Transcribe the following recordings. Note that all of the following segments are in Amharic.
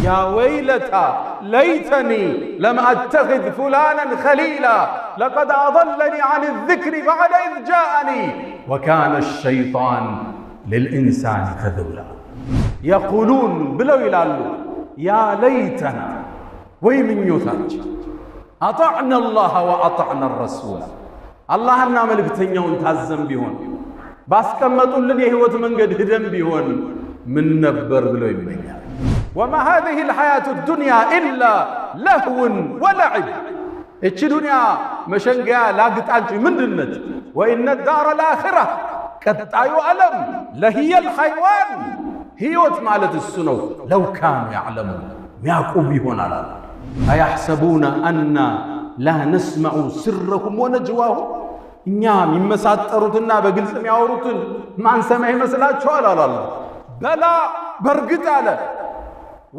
يا ويلتى ليتني لم أتخذ فلانا خليلا لقد أضلني عن الذكر بعد إذ جاءني وكان الشيطان للإنسان خذولا يقولون بلو يلالو يا ليتنا ويمن يوتاج أطعنا الله وأطعنا الرسول الله أنا ملكتن يوم تهزم بيهون باسكمتوا لن يهوت من قد هدم بيهون من نبر بلو يمنيا وما هذه الحياة الدنيا إلا لهو ولعب إيش دنيا مشنقا لاقت عنجي من دنت وإن الدار الآخرة كتايو ألم لهي الحيوان هيوت مالت السنو لو كانوا يعلمون يعقوب هنا لا أيحسبون أن لا نسمع سرهم ونجواهم إنيام يمساتروتنا بقلسم يعوروتن ما نسمعه مسلات شوال الله بلا برقت على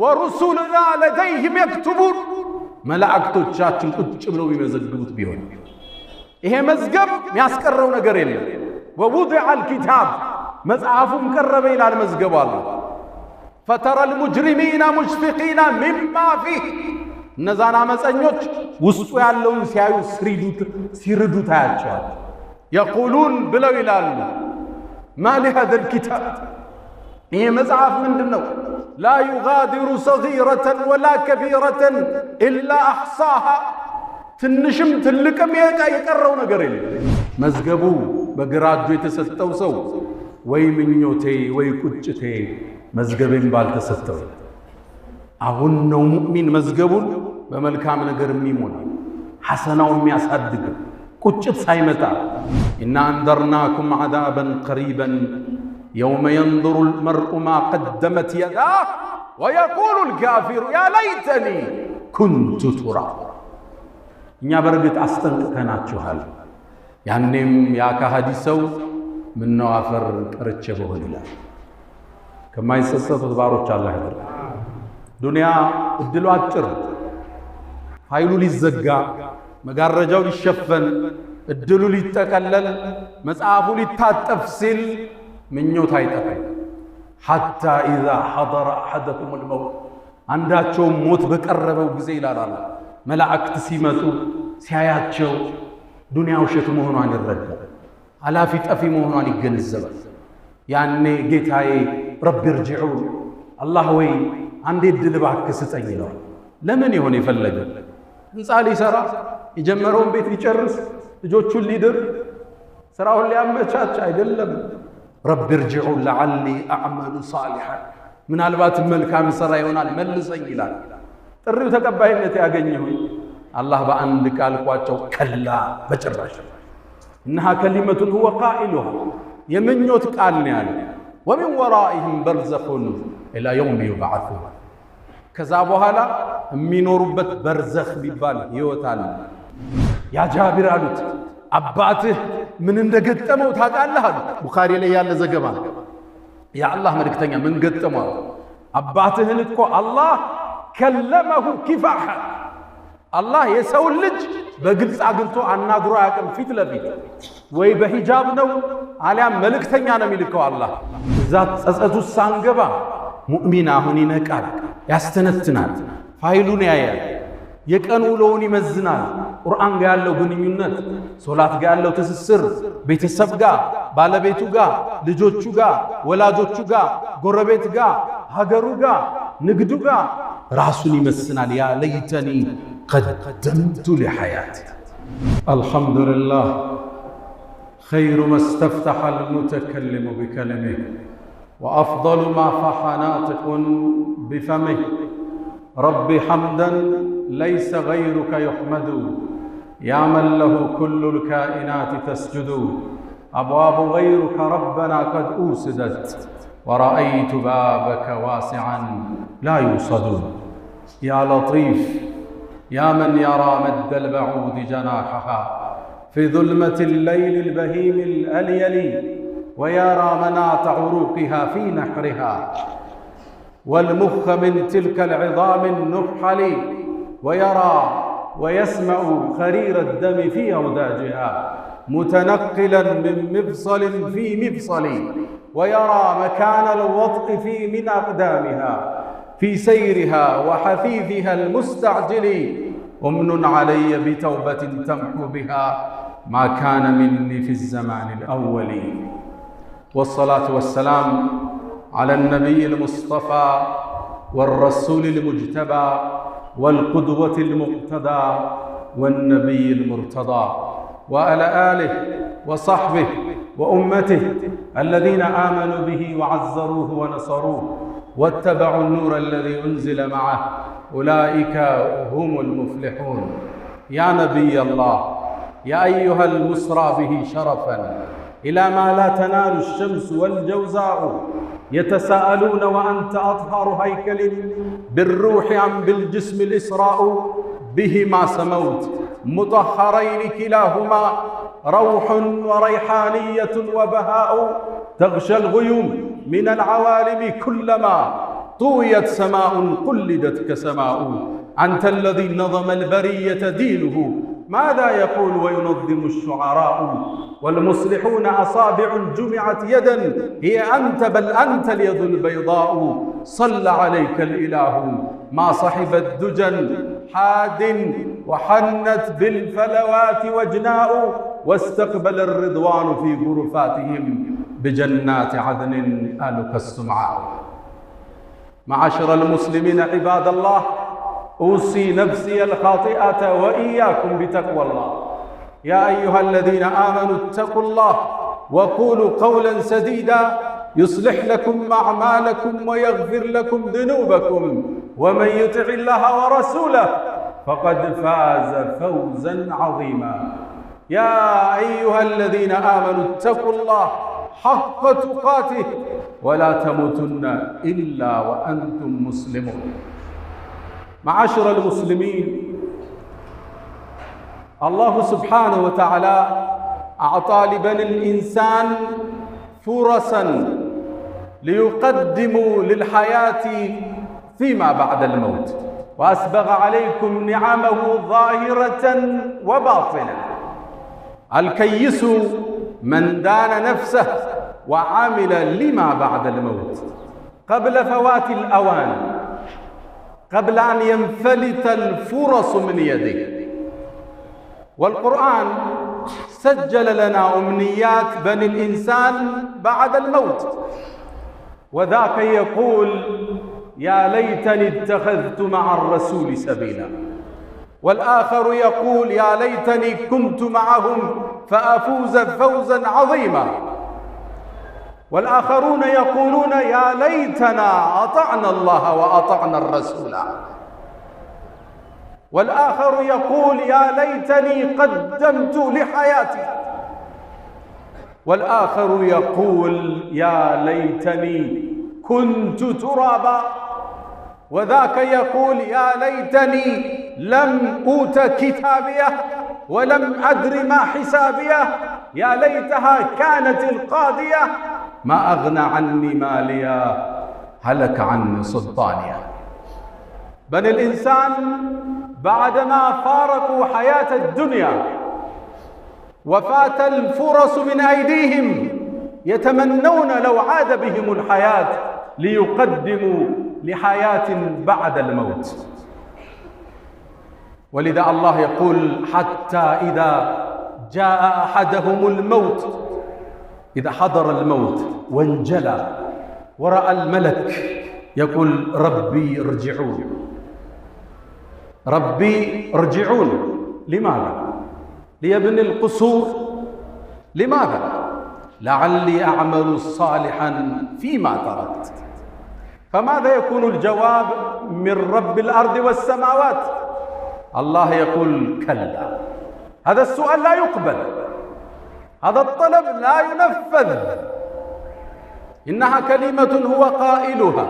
ورسولنا لديهم يكتبون ملائكتو تشاتشن قد بلو يمزقبوت بيهون إيه مزقب ياسكرون قريل ووضع الكتاب مزعافهم كربين إلى المزقب الله فترى المجرمين مشفقين مما فيه نزانا مسأنيوش وسطوا يالون سيايو سيردو تاياتشوال يقولون بلو إلى الله ما لهذا الكتاب إيه مزعاف من دنو لا يغادر صغيرة ولا كبيرة إلا أحصاها تنشم تلكم يقرون قريل مزقبو بقراجو يتستو سو وي منيوتي وي كجتي مزقبين بالتستو أهنو مؤمن مزقبون بملكام نقر ميمون حسناو مياسادق كجت سايمتا إنا أنذرناكم عذابا قريبا يوم ينظر المرء ما قدمت يداه ويقول الكافر يا ليتني كنت ترابا إنيا برقت أستنقناتشوهال ያኔም ያ ከሃዲ ሰው ምን ነው አፈር ቀርቼበው ይላል ከማይሰሰቱት ባሮች አላህ ያደርግ ዱንያ እድሉ አጭር ኃይሉ ሊዘጋ መጋረጃው ሊሸፈን እድሉ ሊጠቀለል መጽሐፉ ሊታጠፍ ሲል ምኞት አይጠፋም حتى إذا حضر أحدكم الموت አንዳቸው ሞት በቀረበው ጊዜ ይላል መላእክት ሲመጡ ሲያያቸው ዱንያ ውሸት መሆኗን ይረዳል አላፊ ጠፊ መሆኗን ይገነዘባል ያኔ ጌታዬ ረቢ እርጅዑን አላህ ወይ አንዴ ድል እባክህ ስጠኝ ይለዋል ለምን ይሆን የፈለገ ህንጻ ሊሰራ የጀመረውን ቤት ሊጨርስ ልጆቹን ሊድር ስራውን ሊያመቻች አይደለም ረቢ እርጅዑን ለዓሊ አዕመሉ ሷሊሐን ምናልባት መልካም ስራ ይሆናል መልሰኝ ይላል ጥሪው ተቀባይነት ያገኘው الله بأن قالقواچو كلا بچراش انها كلمه هو قائلها يمنيوت قال نيال ومن ورائهم برزخ الى يوم يبعثون كذا بحالا مينوربت برزخ بيبال يوتال يا جابر قالت اباته من እንደገጠመው ታውቃለህ አሉ ቡኻሪ ላይ ያለ ዘገባ يا الله መልእክተኛ ምን ገጠመው አባትህን እኮ አላህ كلمه كفاحا الله يسول لج بقلص አግልቶ አናግሮ ያቀም ፊት ለፊት ወይ በሂጃብ ነው አሊያም መልእክተኛ ነው የሚልከው አላህ ዛት ጸጸቱ ሳንገባ ሙእሚን አሁን ይነቃል ያስተነትናል ፋይሉን ያያል የቀን ውሎውን ይመዝናል ቁርአን ጋር ያለው ግንኙነት ሶላት ጋር ያለው ትስስር ቤተሰብ ጋር ባለቤቱ ጋር ልጆቹ ጋር ወላጆቹ ጋር ጎረቤት ጋር ሀገሩ ጋር ንግዱ ጋር ራሱን ይመስናል ያ ለይተኒ قدمت لحياتي الحمد لله خير ما استفتح المتكلم بكلمه وأفضل ما فح ناطق بفمه ربي حمدا ليس غيرك يحمد يا من له كل الكائنات تسجد أبواب غيرك ربنا قد أوسدت ورأيت بابك واسعا لا يوصد يا لطيف يا من يرى مد البعود جناحها في ظلمة الليل البهيم الأليل ويرى مناط عروقها في نحرها والمخ من تلك العظام النحل ويرى ويسمع خرير الدم في أوداجها متنقلا من مفصل في مفصل ويرى مكان الوطء في من أقدامها في سيرها وحثيثها المستعجل أمن علي بتوبة تمحو بها ما كان مني في الزمان الأول. والصلاة والسلام على النبي المصطفى والرسول المجتبى والقدوة المقتدى والنبي المرتضى، وعلى آله وصحبه وأمته الذين آمنوا به وعزروه ونصروه واتبعوا النور الذي أنزل معه، أولئك هم المفلحون. يا نبي الله، يا أيها المسرى به شرفا إلى ما لا تنال الشمس والجوزاء، يتساءلون وأنت أطهر هيكل بالروح أم بالجسم الإسراء، بهما سموت مطهرين كلاهما، روح وريحانية وبهاء، تغشى الغيوم من العوالم كلما طويت سماء قلدت كسماء. أنت الذي نظم البرية دينه، ماذا يقول وينظم الشعراء؟ والمصلحون أصابع جمعت يدا، هي أنت بل أنت اليد البيضاء. صلى عليك الإله ما صحبت دجى حاد، وحنت بالفلوات وجناء، واستقبل الرضوان في غرفاتهم بجنات عدن آلك السمعاء. معاشر المسلمين عباد الله، أوصي نفسي الخاطئة وإياكم بتقوى الله. يا أيها الذين آمنوا اتقوا الله وقولوا قولا سديدا يصلح لكم أعمالكم ويغفر لكم ذنوبكم، ومن يطع الله ورسوله فقد فاز فوزا عظيما. يا أيها الذين آمنوا اتقوا الله حق تقاته ولا تموتن إلا وأنتم مسلمون. معاشر المسلمين، الله سبحانه وتعالى أعطى لبني الإنسان فرصا ليقدموا للحياة فيما بعد الموت، وأسبغ عليكم نعمه ظاهرة وباطنة. الكيس من دان نفسه وعمل لما بعد الموت قبل فوات الأوان، قبل أن ينفلت الفرص من يده. والقرآن سجل لنا أمنيات بني الإنسان بعد الموت، وذاك يقول يا ليتني اتخذت مع الرسول سبيلا، والآخر يقول يا ليتني كنت معهم فأفوز فوزا عظيما، والآخرون يقولون يا ليتنا أطعنا الله وأطعنا الرسول، والآخر يقول يا ليتني قدمت لحياتي، والآخر يقول يا ليتني كنت ترابا، وذاك يقول يا ليتني لم أوت كتابيه ولم أدر ما حسابيه، يا ليتها كانت القاضية ما أغنى عني ماليا هلك عني سلطانيا. بني الإنسان بعدما فارقوا حياة الدنيا وفات الفرص من أيديهم يتمنون لو عاد بهم الحياة ليقدموا لحياة بعد الموت. ولذا الله يقول حتى إذا جاء أحدهم الموت، إذا حضر الموت وانجلى ورأى الملك يقول ربي ارجعون، ربي ارجعون. لماذا؟ ليبني القصور. لماذا؟ لعلي أعمل صالحا فيما تركت. فماذا يكون الجواب من رب الأرض والسماوات؟ الله يقول كلا، هذا السؤال لا يقبل، هذا الطلب لا ينفذ، إنها كلمة هو قائلها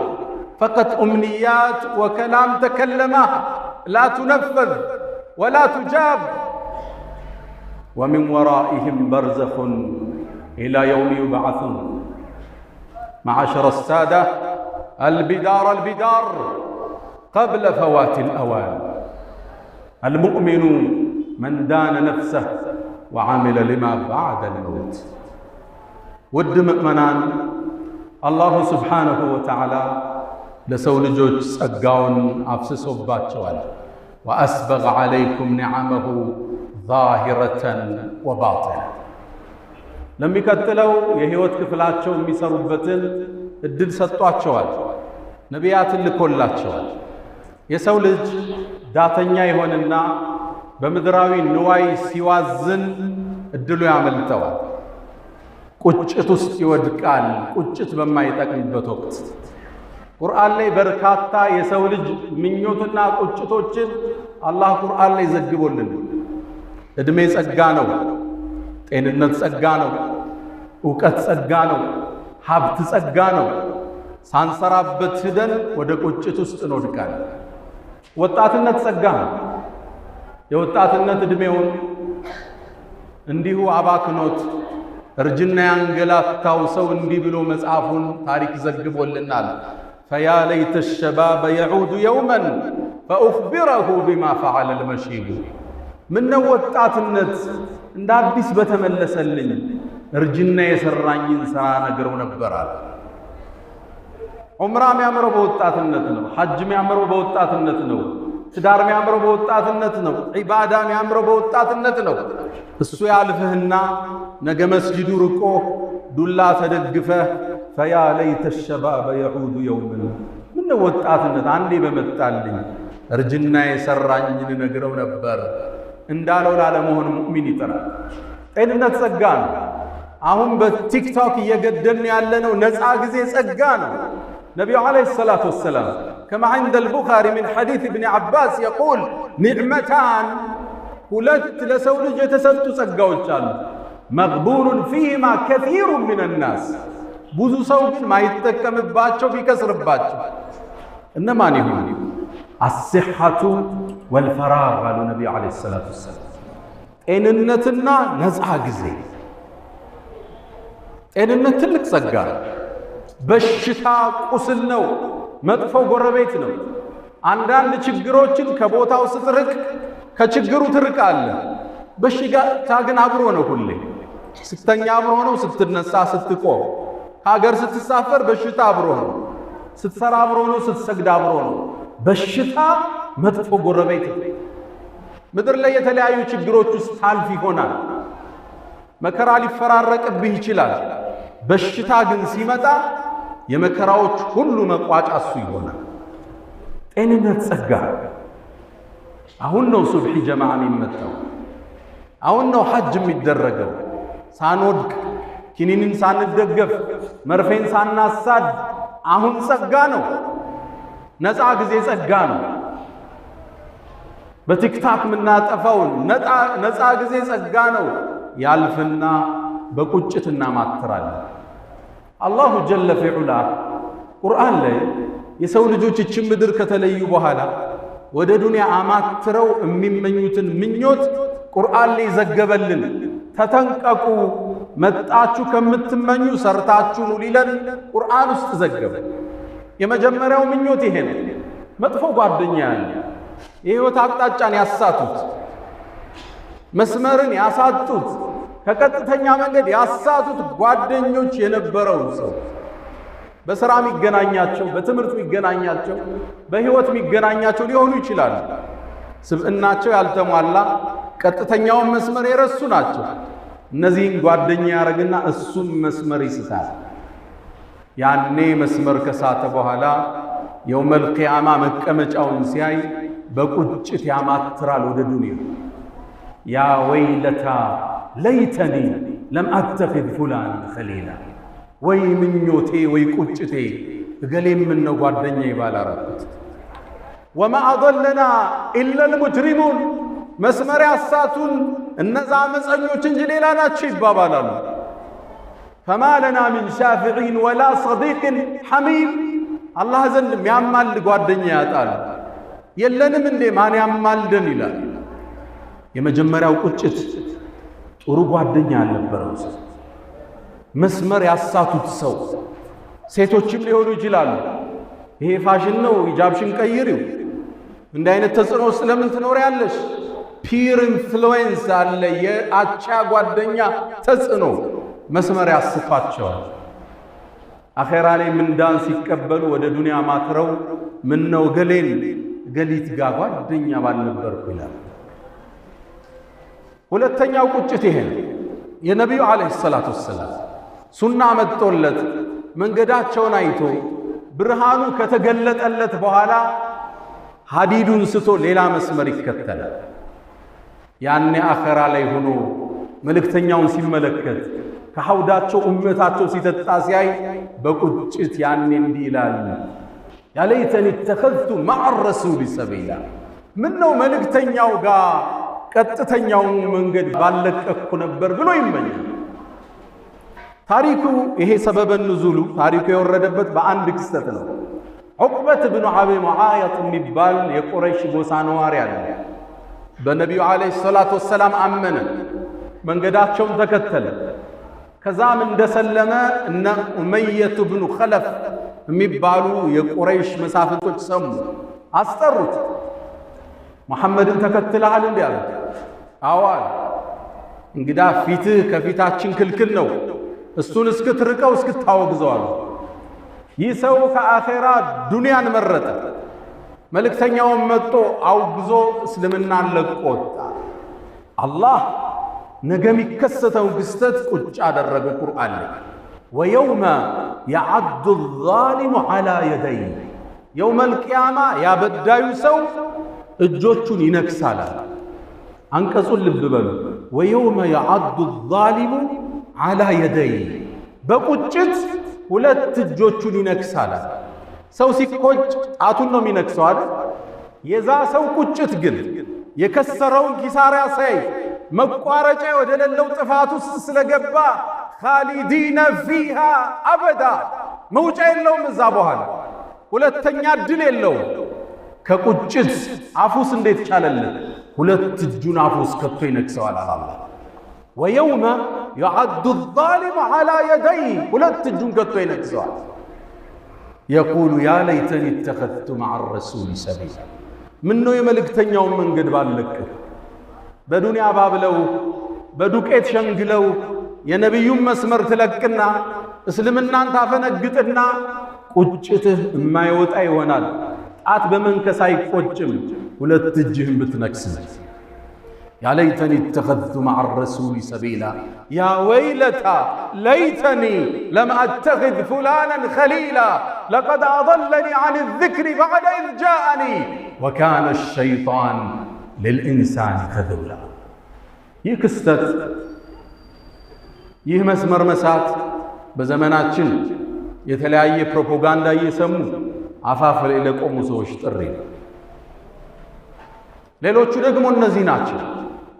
فقط، أمنيات وكلام تكلمها لا تنفذ ولا تجاب. ومن ورائهم برزخ إلى يوم يبعثون. معاشر السادة، البدار قبل فوات الأوان. المؤمن من دان نفسه وعمل لما بعد الموت. ود مؤمنان، الله سبحانه وتعالى ለሰው ልጆች ጸጋውን አፍስሶባቸዋል። ወአስበገ ዐለይኩም ኒዓመሁ ዛሂረተን ወባጢና ለሚቀጥለው የህይወት ክፍላቸው የሚሰሩበትን እድል ሰጧቸዋል። ነቢያትን ልኮላቸዋል። የሰው ልጅ ዳተኛ ይሆንና በምድራዊ ንዋይ ሲዋዝን እድሉ ያመልጠዋል። ቁጭት ውስጥ ይወድቃል። ቁጭት በማይጠቅምበት ወቅት ቁርአን ላይ በርካታ የሰው ልጅ ምኞትና ቁጭቶችን አላህ ቁርአን ላይ ዘግቦልን። እድሜ ጸጋ ነው። ጤንነት ጸጋ ነው። ዕውቀት ጸጋ ነው። ሀብት ጸጋ ነው። ሳንሰራበት ሂደን ወደ ቁጭት ውስጥ እንወድቃለን። ወጣትነት ጸጋ ነው። የወጣትነት እድሜውን እንዲሁ አባክኖት እርጅና ያንገላታው ሰው እንዲህ ብሎ መጽሐፉን ታሪክ ዘግቦልናል። ፈያ ለይተ ሸባበ የዑዱ የውመን ፈኡኽቢረሁ ቢማ ፈዐለ ልመሺቡ። ምነው ወጣትነት እንደ አዲስ በተመለሰልኝ እርጅና የሰራኝን ሥራ ነግረው ነበራል። ዑምራ የሚያምረው በወጣትነት ነው። ሐጅ የሚያምረው በወጣትነት ነው። ትዳር የሚያምረው በወጣትነት ነው። ዒባዳ የሚያምረው በወጣትነት ነው። እሱ ያልፍህና ነገ መስጂዱ ርቆ ዱላ ተደግፈህ ፈያ ለይተ ሸባበ የዑዱ የውመን። ምነው ወጣትነት አንዴ በመጣልኝ እርጅና የሰራኝን ነግረው ነበር እንዳለው ላለመሆን ሙእሚን ይጥራል። ጤንነት ጸጋ ነው። አሁን በቲክቶክ እየገደልን ያለነው ነፃ ጊዜ ጸጋ ነው። ነቢዩ ዓለይሂ ሰላቱ ወሰላም ከማ ዐንደ አልቡኻሪ ሚን ሐዲስ ኢብኒ ዓባስ የቁል ኒዕመታን፣ ሁለት ለሰው ልጅ የተሰጡ ጸጋዎች አሉ። መግቡኑን ፊሂማ ከሲሩ ሚነ ናስ፣ ብዙ ሰው ግን ማይጠቀምባቸው ቢከስርባቸው። እነማን ይሆን? አስሐቱ ወልፈራግ አሉ ነቢዩ ዓለይሂ ሰላቱ ወሰላም። ጤንነትና ነፃ ጊዜ። ጤንነት ትልቅ ጸጋ ነው። በሽታ ቁስል ነው። መጥፎ ጎረቤት ነው። አንዳንድ ችግሮችን ከቦታው ስትርቅ ከችግሩ ትርቃለህ። በሽታ ግን አብሮ ነው። ሁሌ ስተኛ አብሮ ነው። ስትነሳ፣ ስትቆም፣ ከሀገር ስትሳፈር በሽታ አብሮ ነው። ስትሰራ አብሮ ነው። ስትሰግድ አብሮ ነው። በሽታ መጥፎ ጎረቤት ነው። ምድር ላይ የተለያዩ ችግሮች ውስጥ ታልፍ ይሆናል። መከራ ሊፈራረቅብህ ይችላል። በሽታ ግን ሲመጣ የመከራዎች ሁሉ መቋጫ እሱ ይሆናል። ጤንነት ጸጋ። አሁን ነው ሱብሒ ጀማዓ የሚመጣው። አሁን ነው ሐጅ የሚደረገው። ሳንወድቅ ኪኒንን ሳንደገፍ መርፌን ሳናሳድ አሁን ጸጋ ነው። ነፃ ጊዜ ጸጋ ነው። በቲክታክ የምናጠፋውን ነፃ ጊዜ ጸጋ ነው። ያልፍና በቁጭት እናማትራለን። አላሁ ጀለ ፊዑላ ቁርአን ላይ የሰው ልጆች ይህችን ምድር ከተለዩ በኋላ ወደ ዱንያ አማትረው የሚመኙትን ምኞት ቁርአን ላይ ዘገበልን። ተጠንቀቁ፣ መጣችሁ ከምትመኙ ሰርታችሁ ኑ ሊለን ቁርአን ውስጥ ዘገበ። የመጀመሪያው ምኞት ይሄ ነው። መጥፎ ጓደኛ ያለ የህይወት አቅጣጫን ያሳቱት፣ መስመርን ያሳጡት፣ ከቀጥተኛ መንገድ ያሳቱት ጓደኞች የነበረው ሰው በሥራ የሚገናኛቸው፣ በትምህርት የሚገናኛቸው፣ በህይወት የሚገናኛቸው ሊሆኑ ይችላሉ። ስብዕናቸው ያልተሟላ ቀጥተኛውን መስመር የረሱ ናቸው። እነዚህን ጓደኛ ያረግና እሱም መስመር ይስታል። ያኔ መስመር ከሳተ በኋላ የውመል ቂያማ መቀመጫውን ሲያይ በቁጭት ያማትራል ወደ ዱንያ። ያ ወይለታ ለይተኒ ለም አተኺዝ ፉላን ኸሊላ፣ ወይ ምኞቴ ወይ ቁጭቴ እገሌ ምን ነው ጓደኛ ባላረኩት። ወማ አضለና ኢላ ልሙጅሪሙን፣ መስመር ያሳቱን እነዛ አመፀኞች እንጂ ሌላ ናቸው ይባባላሉ። ፈማ ለና ሚን ሻፊዒን ወላ ሰዲቅን ሐሚም፣ አላህ ዘንድ የሚያማልድ ጓደኛ ያጣል። የለንም እንዴ ማን ያማልደን ይላል። የመጀመሪያው ቁጭት ጥሩ ጓደኛ አልነበረው ሰው፣ መስመር ያሳቱት ሰው። ሴቶችም ሊሆኑ ይችላሉ። ይሄ ፋሽን ነው ሂጃብሽን ቀይሪው፣ እንዲህ አይነት ተጽዕኖ ውስጥ ለምን ትኖሪያለሽ? ፒር ኢንፍሉዌንስ አለ፣ የአቻ ጓደኛ ተጽዕኖ መስመር ያስቷቸዋል። አኼራ ላይ ምንዳን ሲቀበሉ ወደ ዱንያ ማክረው ምን ነው ገሊት ጋር ጓደኛ ባልነበርኩ ይላል። ሁለተኛው ቁጭት ይሄ ነው። የነቢዩ ዓለይሂ ሰላቱ ወሰላም ሱና መጥቶለት መንገዳቸውን አይቶ ብርሃኑ ከተገለጠለት በኋላ ሐዲዱን ስቶ ሌላ መስመር ይከተላል። ያኔ አኼራ ላይ ሆኖ መልእክተኛውን ሲመለከት ከሐውዳቸው ኡመታቸው ሲጠጣ ሲያይ በቁጭት ያኔ እንዲህ ይላል፣ ያ ለይተኒ ተኸዝቱ መዐ ረሱሊ ሰቢላ፣ ምን ነው መልእክተኛው ጋር ቀጥተኛውን መንገድ ባለቀኩ ነበር ብሎ ይመኛል። ታሪኩ ይሄ ሰበበ ንዙሉ ታሪኩ የወረደበት በአንድ ክስተት ነው። ዑቅበት ብኑ አቢ ሙዓይጥ የሚባል የቁረይሽ ጎሳ ነዋሪ አለ። በነቢዩ ዓለይሂ ሰላቱ ወሰላም አመነ፣ መንገዳቸውን ተከተለ። ከዛም እንደሰለመ እነ ኡመየቱ ብኑ ኸለፍ የሚባሉ የቁረይሽ መሳፍንቶች ሰሙ፣ አስጠሩት። መሐመድን ተከትለሃል እንዲህ አሉት። አዋል እንግዳ ፊትህ ከፊታችን ክልክል ነው፣ እሱን እስክትርቀው እስክታወግዘው አሉ። ይህ ሰው ከአኼራ ዱንያን መረጠ። መልእክተኛውን መጥቶ አውግዞ እስልምናን ለቆ ወጣ። አላህ ነገ የሚከሰተውን ክስተት ቁጭ አደረገ ቁርአን ላይ። ወየውመ የዐዱ ዛሊሙ ዐላ የደይ፣ የውመል ቂያማ ያበዳዩ ሰው እጆቹን ይነክሳል። አንቀጹን ልብ በሉ። ወየውመ የዐዱ ዛሊሙ ዐላ የደይ፣ በቁጭት ሁለት እጆቹን ይነክሳል። ሰው ሲቆጭ ጣቱን ነው የሚነክሰው አይደል? የዛ ሰው ቁጭት ግን የከሰረውን ኪሳራ ሳይ መቋረጫ ወደሌለው ጥፋት ውስጥ ስለገባ ኻሊዲነ ፊሃ አበዳ፣ መውጫ የለውም እዛ በኋላ ሁለተኛ እድል የለውም። ከቁጭት አፉስ እንዴት ቻለለት? ሁለት እጁን አፉስ ከቶ ይነክሰዋል አላህ። ወየውመ የዐዱ ዛሊሙ ዐላ የደይ፣ ሁለት እጁን ከቶ ይነክሰዋል። የቁሉ ያ ለይተኒ ተኸዝቱ መዐ ረሱሊ ሰቢላ፣ ምነው የመልእክተኛውን መንገድ ባልለቅህ። በዱንያ ባብለው በዱቄት ሸንግለው የነቢዩን መስመር ትለቅና እስልምናን ታፈነግጥና ቁጭትህ የማይወጣ ይሆናል። ጣት በመንከስ አይቆጭም፣ ሁለት እጅህን ብትነክስ። ያ ለይተኒ ተኸዝቱ መዐ ረሱሊ ሰቢላ፣ ያ ወይለታ ለይተኒ ለም አተኽዝ ፉላነን ኸሊላ ለቀድ አضለኒ ዐን ዚክሪ በዕደ ኢዝ ጃአኒ ወካነ ሸይጣን ልልኢንሳን ከዙላ። ይህ ክስተት ይህ መስመር መሳት በዘመናችን የተለያየ ፕሮፓጋንዳ እየሰሙ አፋፍ ላይ ለቆሙ ሰዎች ጥሪ ነው። ሌሎቹ ደግሞ እነዚህ ናቸው።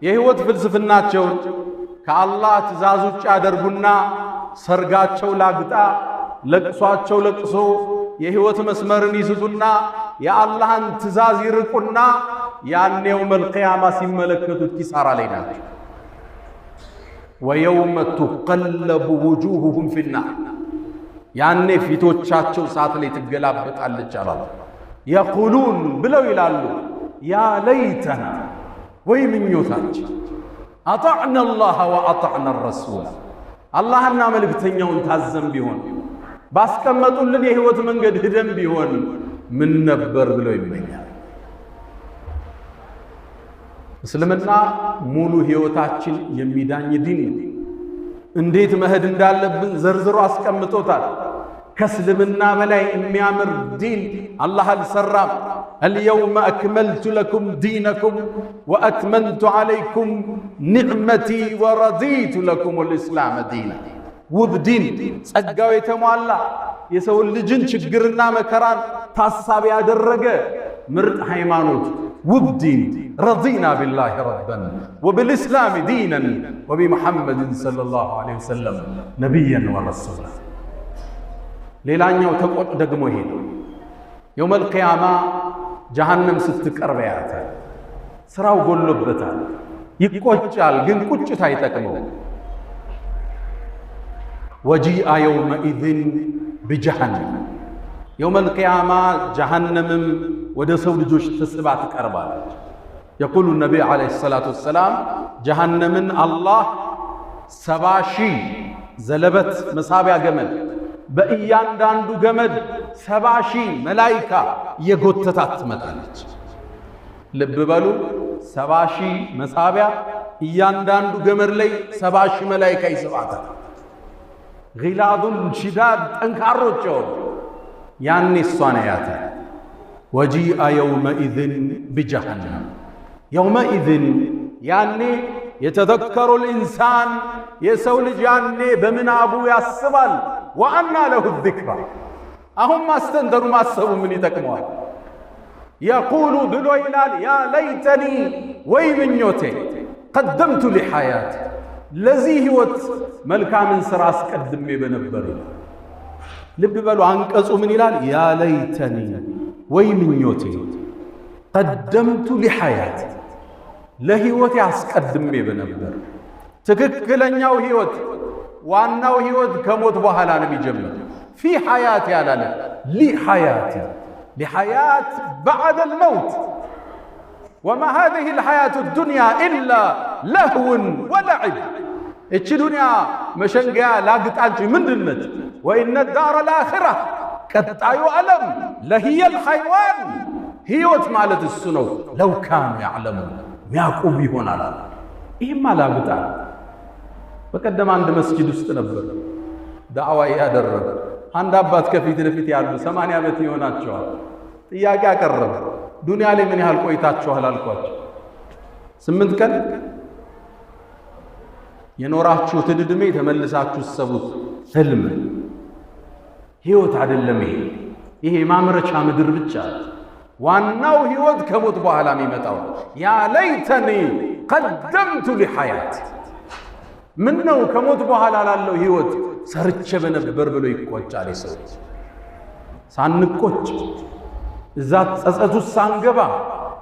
የህይወት ፍልስፍናቸውን ከአላህ ትእዛዝ ውጭ ያደርጉና ሰርጋቸው ላግጣ፣ ለቅሷቸው ለቅሶ የህይወት መስመርን ይስቱና የአላህን ትእዛዝ ይርቁና ያኔው መልቂያማ ሲመለከቱት ኪሳራ ላይ ናቸው። ወየውመ ቱቀለቡ ውጁሁሁም ፊናር፣ ያኔ ፊቶቻቸው እሳት ላይ ትገላበጣለች አላህ። የቁሉን ብለው ይላሉ ያ ለይተና፣ ወይ ምኞታችን አጣዕና አላህ ወአጣዕና ረሱላ፣ አላህና መልእክተኛውን ታዘን ቢሆን ባስቀመጡልን የህይወት መንገድ ሂደን ቢሆን ምን ነበር ብለው ይመኛል። እስልምና ሙሉ ህይወታችን የሚዳኝ ዲን ነው። እንዴት መሄድ እንዳለብን ዘርዝሮ አስቀምጦታል። ከእስልምና በላይ የሚያምር ዲን አላህ አልሰራም። አልየውመ አክመልቱ ለኩም ዲነኩም ወአትመምቱ ዓለይኩም ኒዕመቲ ወረዲቱ ለኩም ልእስላም ዲና። ውብ ዲን፣ ጸጋው የተሟላ የሰውን ልጅን ችግርና መከራን ታሳቢ ያደረገ ምርጥ ሃይማኖት፣ ውብ ዲን። ረዲና ቢላሂ ረበን ወብልእስላም ዲነን ወቢሙሐመድን ሰለላሁ ዐለይሂ ወሰለም ነቢየን ወረሱላ። ሌላኛው ተቆጥ ደግሞ ይሄ ነው። የውመል ቂያማ ጀሃነም ስትቀርብ ያያታል። ስራው ጎሎበታል፣ ይቆጫል፣ ግን ቁጭት አይጠቅመው። ወጂአ የውመኢዝን ቢጀሃነም፣ የውመል ቂያማ ጀሃነምም ወደ ሰው ልጆች ተስባ ትቀርባለች። የቁሉ ነቢይ ዓለይሂ ሰላቱ ወሰላም ጀሃነምን አላህ 70,000 ዘለበት መሳቢያ ገመድ በእያንዳንዱ ገመድ 70,000 መላኢካ የጎተታት ትመጣለች። ልብ በሉ 70,000 መሳቢያ እያንዳንዱ ገመድ ላይ 70,000 መላኢካ ይስባታል። ግላዱን ሽዳድ ጠንካሮች የሆኑ ያኔ እሷን ያያታል። ወጂአ የውመኢዝን ቢጀሃነም የውመኢዝን ያኔ የተዘከሩ ልኢንሳን የሰው ልጅ ያኔ በምናቡ ያስባል። ወአና ለሁ ዚክራ አሁን ማስተንተኑ ማሰቡ ምን ይጠቅመዋል? የቁሉ ብሎ ይላል ያ ለይተኒ ወይ ምኞቴ ቀደምቱ ሊሐያት ለዚህ ህይወት መልካምን ሥራ አስቀድሜ በነበር። ልብ በሉ አንቀጹ ምን ይላል? ያ ለይተኒ ወይ ምኞቴ ቀደምቱ ሊሐያት ለህይወት አስቀድሜ በነበር። ትክክለኛው ህይወት ዋናው ህይወት ከሞት በኋላ ነው የሚጀምር። ፊ ሐያት ያላለ ሊሐያት لحياة بعد الموت وما هذه الحياة الدنيا إلا لهو ولعب. إيش دنيا مشنقيا لاقت عنك من دنت وإن الدار الآخرة كتايو ألم لهي الحيوان هيوت مالت السنو لو كانوا يعلمون مياقو بيهون على إما لاقت عنك. بقدم عند مسجد استنبر دعوة يادر አንድ አባት ከፊት ለፊት ያሉ 80 ዓመት ይሆናቸዋል። ጥያቄ አቀረበ። ዱንያ ላይ ምን ያህል ቆይታችኋል አልኳቸው። 8 ቀን የኖራችሁት ዕድሜ ተመልሳችሁ ሰቡት። ህልም ህይወት አይደለም ይሄ ማምረቻ ምድር ብቻ። ዋናው ህይወት ከሞት በኋላ የሚመጣው ያ ለይተኒ ቀደምቱ ሊሐያት ምን ነው ከሞት በኋላ ላለው ህይወት ሰርቼ በነበር ብሎ ይቆጫል። ሰው ሳንቆጭ እዛ ጸጸቱ ሳንገባ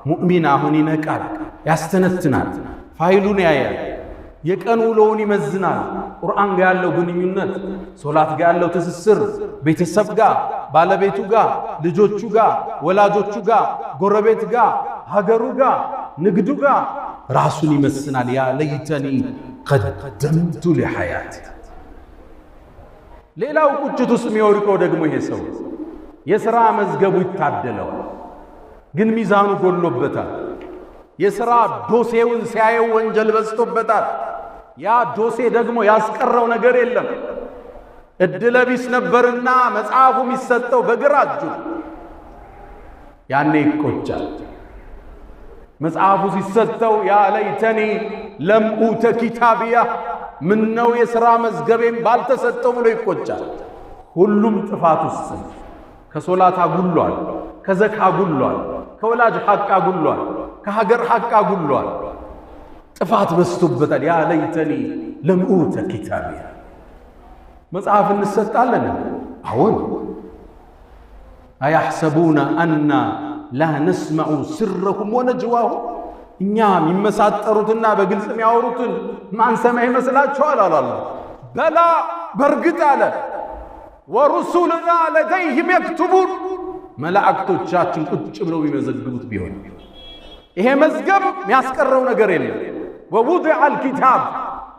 ሙእሚን አሁን ይነቃል፣ ያስተነትናል፣ ፋይሉን ያያል፣ የቀን ውሎውን ይመዝናል። ቁርአን ጋር ያለው ግንኙነት፣ ሶላት ጋር ያለው ትስስር፣ ቤተሰብ ጋር፣ ባለቤቱ ጋር፣ ልጆቹ ጋር፣ ወላጆቹ ጋር፣ ጎረቤት ጋር፣ ሀገሩ ጋር፣ ንግዱ ጋር ራሱን ይመስናል። ያ ለይተኒ ቀደምቱ ሊሐያት። ሌላው ቁጭት ውስጥ የሚወድቀው ደግሞ ይሄ ሰው የሥራ መዝገቡ ይታደለዋል፣ ግን ሚዛኑ ጎሎበታል። የሥራ ዶሴውን ሲያየው ወንጀል በዝቶበታል። ያ ዶሴ ደግሞ ያስቀረው ነገር የለም። እድለ ቢስ ነበርና መጽሐፉ የሚሰጠው በግራ እጁ። ያኔ ይቆጫል። መጽሐፉ ሲሰጠው ያ ለይተኒ ለም ኡተ ኪታቢያ ምነው የሥራ መዝገቤም ባልተሰጠው ብሎ ይቆጫል። ሁሉም ጥፋት ውስጥ ከሶላት አጉሏል፣ ከዘካ አጉሏል፣ ከወላጅ ሐቅ አጉሏል፣ ከሀገር ሐቅ አጉሏል። ጥፋት በዝቶበታል። ያ ለይተኒ ለም ኡተ ኪታቢያ። መጽሐፍ እንሰጣለን። አዎን። አያሕሰቡነ አና ላ ነስመዑ ስረሁም ወነጅዋሁም እኛ የሚመሳጠሩትና በግልጽ የሚያወሩትን ማንሰማ ይመስላችኋል? አላለ። በላ በርግጥ አለ ወሩሱልና ለደይህም የክቱቡን መላእክቶቻችን ቁጭ ብለው የሚመዘግቡት ቢሆን ይሄ መዝገብ የሚያስቀረው ነገር የለም። ወውዲዐ አልኪታብ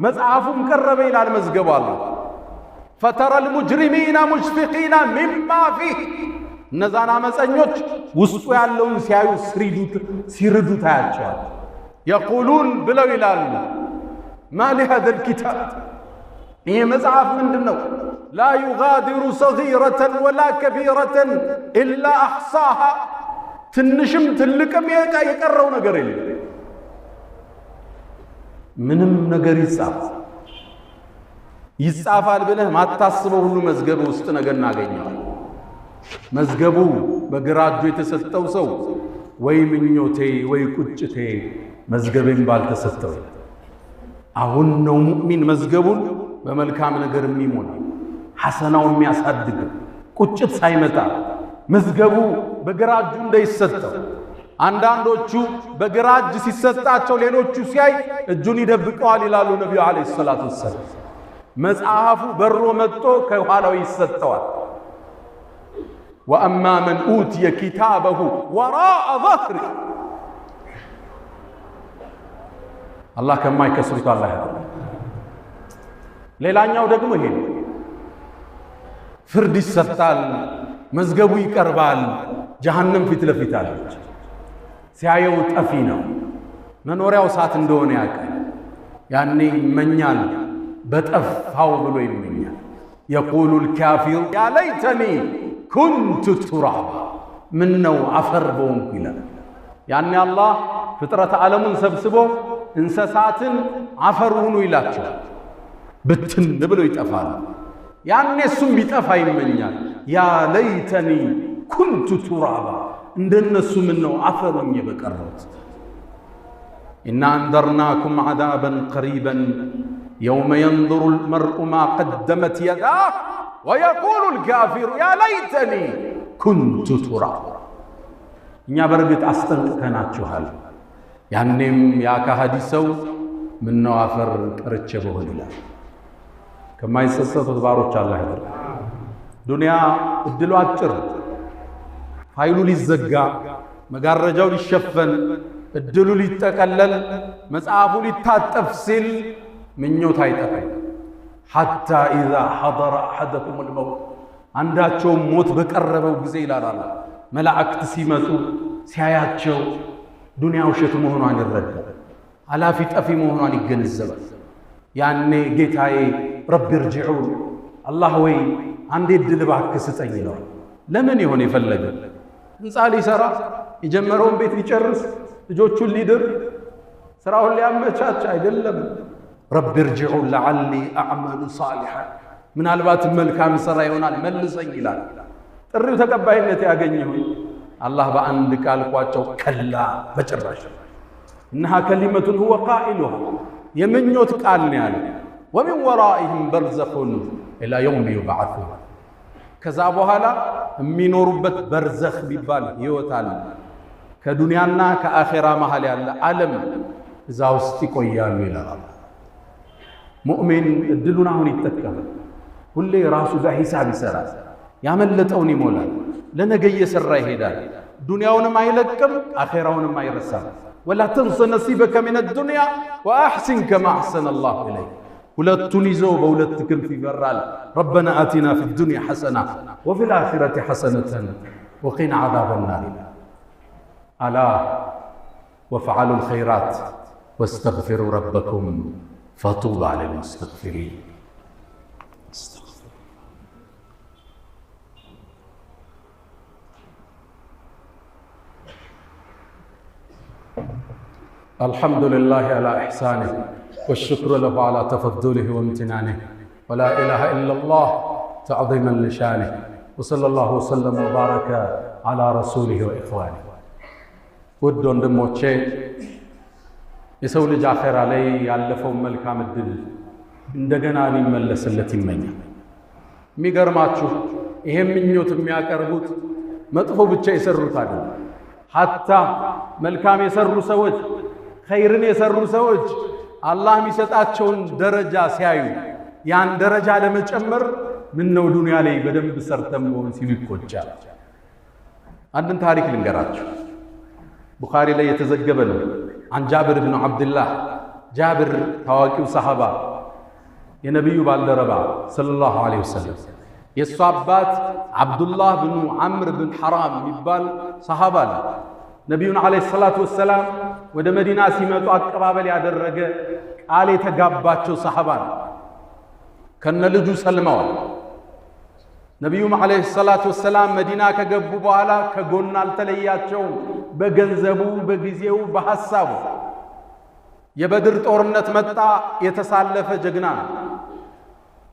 መጽሐፉም ቀረበ ይላል መዝገቡ አለ። ፈተረ ልሙጅሪሚና ሙሽፊቂና ሚማ ፊህ እነዛን አመፀኞች ውስጡ ያለውን ሲያዩ ሲርዱ ታያቸዋል። የቁሉን ብለው ይላሉ ማ ሊሃዛ ልኪታብ ይህ መጽሐፍ ምንድን ነው? ላ ዩጋዲሩ ሰጊረተን ወላ ከቢረተን ኢላ አሕሳሃ ትንሽም ትልቅም የቀረው ነገር የለም። ምንም ነገር ይጻፋል ብለህ ማታስበው ሁሉ መዝገብ ውስጥ ነገር እናገኘዋል። መዝገቡ በግራ እጁ የተሰጠው ሰው ወይ ምኞቴ ወይ ቁጭቴ መዝገቤን ባልተሰጠው። አሁን ነው ሙእሚን መዝገቡን በመልካም ነገር የሚሞላ ሐሰናው የሚያሳድግ ቁጭት ሳይመጣ መዝገቡ በግራ እጁ እንዳይሰጠው። አንዳንዶቹ በግራ እጅ ሲሰጣቸው ሌሎቹ ሲያይ እጁን ይደብቀዋል ይላሉ ነቢዩ ዓለይሂ ሰላቱ ወሰላም። መጽሐፉ በሮ መጥቶ ከኋላው ይሰጠዋል። ወአማ መን ኡትየ ኪታበሁ ወራአ ظህሪ አላህ ከማይከስሩት አላህ ያደርገን። ሌላኛው ደግሞ ይሄ ፍርድ ይሰጣል፣ መዝገቡ ይቀርባል። ጀሃነም ፊት ለፊት አለች። ሲያየው ጠፊ ነው፣ መኖሪያው እሳት እንደሆነ ያውቃል። ያኔ ይመኛል፣ በጠፋው ብሎ ይመኛል። የቁሉ ልካፊሩ ያ ለይተኒ ኩንቱ ቱራባ፣ ምን ነው አፈር በሆንኩ ይላል። ያኔ አላህ ፍጥረት ዓለሙን ሰብስቦ እንስሳትን አፈር ሁኑ ይላቸዋል። ብትን ብሎ ይጠፋል። ያኔ እሱም ቢጠፋ ይመኛል። ያ ለይተኒ ኩንቱ ቱራባ፣ እንደነሱ ምን ነው አፈር ሆኜ በቀረሁት። ኢና አንዘርናኩም ዐዛበን ቀሪበን የውመ የንظሩ ልመርኡ ማ ቀደመት የዳህ ወየቁሉ ልካፊሩ ያ ለይተኒ ኩንቱ ቱራባ። እኛ በርግጥ አስጠንቅቀናችኋል። ያኔም ያ ከሃዲ ሰው ምነው አፈር ቀርቼ በሆን ይላል። ከማይጸጸቱት ባሮች አላህ ያድርግ። ዱንያ እድሉ አጭር፣ ፋይሉ ሊዘጋ፣ መጋረጃው ሊሸፈን፣ እድሉ ሊጠቀለል፣ መጽሐፉ ሊታጠፍ ሲል ምኞት አይጠፋም። ሐታ ኢዛ ሐضረ አሐደኩም ልመውት፣ አንዳቸውም ሞት በቀረበው ጊዜ ይላል መላእክት ሲመጡ ሲያያቸው ዱንያ ውሸት መሆኗን ይረዳል። አላፊ ጠፊ መሆኗን ይገነዘባል። ያኔ ጌታዬ ረቢ እርጅዑን፣ አላህ ወይ አንዴ ዕድል እባክህ ስጠኝ ይለዋል። ለምን ይሆን የፈለገ? ህንፃ ሊሰራ የጀመረውን ቤት ሊጨርስ ልጆቹን ሊድር ስራውን ሊያመቻች አይደለም። ረቢ እርጅዑን ለዓሊ አዕመሉ ሳሊሐን፣ ምናልባት መልካም ሥራ ይሆናል መልሰኝ ይላል። ጥሪው ተቀባይነት ያገኝ ይሆን? አላህ በአንድ ቃል ቋጨው፣ ከላ በጭራሽ። እነሃ ከሊመቱን ሁወ ቃኢሉሃ፣ የምኞት ቃል ነው ያለ። ወሚን ወራኢህም በርዘኹን ኢላ የውም ዩብዓሱን፣ ከዛ በኋላ የሚኖሩበት በርዘኽ ቢባል ህይወት አለ። ከዱንያና ከአኼራ መሃል ያለ ዓለም እዛ ውስጥ ይቆያሉ ይላል። ሙእሚን እድሉን አሁን ይጠቀማል። ሁሌ ራሱ ጋር ሂሳብ ይሰራል፣ ያመለጠውን ይሞላል፣ ለነገ እየሰራ ይሄዳል። ዱንያውንም አይለቅም፣ አኼራውንም አይረሳም። ወላ ተንሰ ነሲበከ ሚነ ዱንያ ወአሕሲን ከማ አሕሰነ አላሁ ኢለይክ። ሁለቱን ይዞ በሁለት ክንፍ ይበራል። ረበና አቲና ፊ ዱንያ ሐሰና ወፊል አኺረቲ ሐሰነተን ወቂና ዐዛበ ናር። አላ ወፍዐሉ ልኸይራት ወስተግፊሩ ረበኩም ፈጡባ ሊልሙስተግፊሪን። الحمد لله على إحسانه والشكر له على تفضله وامتنانه ولا إله إلا الله تعظيما لشانه وصلى الله وسلم وبارك على رسوله وإخوانه. ود ወንድሞቼ የሰው ልጅ አኼራ ላይ ያለፈውን መልካም እድል እንደገና ሊመለስለት ይመኛል። የሚገርማችሁ ይሄ ምኞት የሚያቀርቡት መጥፎ ብቻ የሰሩት አይደለም። ሐታ መልካም የሰሩ ሰዎች፣ ኸይርን የሰሩ ሰዎች አላህ የሚሰጣቸውን ደረጃ ሲያዩ ያን ደረጃ ለመጨመር ምን ነው ዱንያ ላይ በደንብ ሰርተን መሆን ሲሉ ይቆጫል። አንድን ታሪክ ልንገራችሁ። ቡኻሪ ላይ የተዘገበ ነው። عن جابر بن عبد الله، ጃብር ታዋቂው ሰሃባ የነብዩ ባልደረባ ሰለላሁ ዐለይሂ ወሰለም የሱ አባት አብዱላህ ብኑ ዐምር ብን ሐራም የሚባል ሰሃባ ነው። ነቢዩን ዐለይሂ ሰላቱ ወሰላም ወደ መዲና ሲመጡ አቀባበል ያደረገ ቃል የተጋባቸው ሰሃባ ነው። ከነ ልጁ ሰልመዋል። ነቢዩም ዐለይሂ ሰላቱ ወሰላም መዲና ከገቡ በኋላ ከጎን አልተለያቸውም። በገንዘቡ፣ በጊዜው፣ በሐሳቡ። የበድር ጦርነት መጣ፣ የተሳለፈ ጀግና ነው።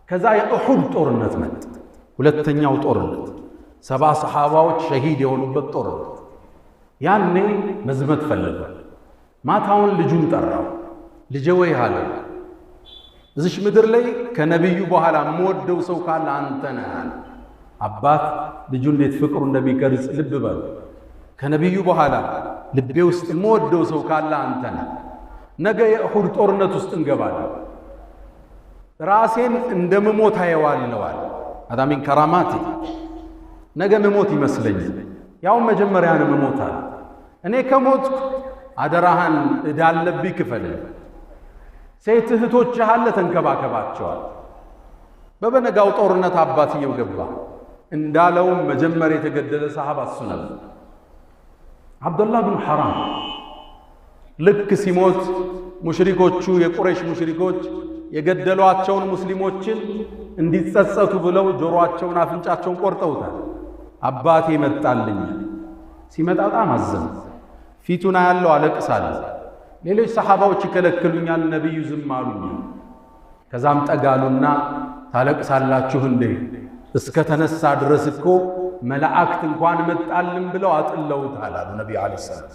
ከዛ የኡሑድ ጦርነት መጣ፣ ሁለተኛው ጦርነት 70 ሰሃባዎች ሸሂድ የሆኑበት ጦርነት። ያኔ መዝመት ፈለገ። ማታውን ልጁን ጠራው። ልጄ ወይ አለ፣ እዚሽ ምድር ላይ ከነቢዩ በኋላ የምወደው ሰው ካለ አንተ ነህ። አባት ልጁ እንዴት ፍቅሩ እንደሚገልጽ ልብ በሉ። ከነቢዩ በኋላ ልቤ ውስጥ የምወደው ሰው ካለ አንተ ነህ። ነገ የኡሑድ ጦርነት ውስጥ እንገባለን። ራሴን እንደምሞት አየዋለዋል። አዳ ሚን ከራማቲ፣ ነገ ምሞት ይመስለኛል። ያው መጀመሪያ ነው ምሞታል። እኔ ከሞትኩ አደራህን እዳለብኝ ክፈል። ሴት እህቶችህ አለ ተንከባከባቸዋል። በበነጋው ጦርነት አባትየው ገባ። እንዳለውም መጀመሪያ የተገደለ ሰሃባ እሱ ነበር። አብዱላህ ብን ሐራም ልክ ሲሞት ሙሽሪኮቹ የቁረይሽ ሙሽሪኮች የገደሏቸውን ሙስሊሞችን እንዲጸጸቱ ብለው ጆሮአቸውን አፍንጫቸውን ቆርጠውታል። አባቴ መጣልኝ። ሲመጣ በጣም አዘነ። ፊቱን ያለው አለቅሳለሁ። ሌሎች ሰሃባዎች ይከለክሉኛል፣ ነብዩ ዝም አሉኝ። ከዛም ጠጋሉና ታለቅሳላችሁ እንዴ? እስከ ተነሳ ድረስ እኮ መላእክት እንኳን መጣልን ብለው አጥለውታል አሉ ነብዩ አለይሂ ሰላም።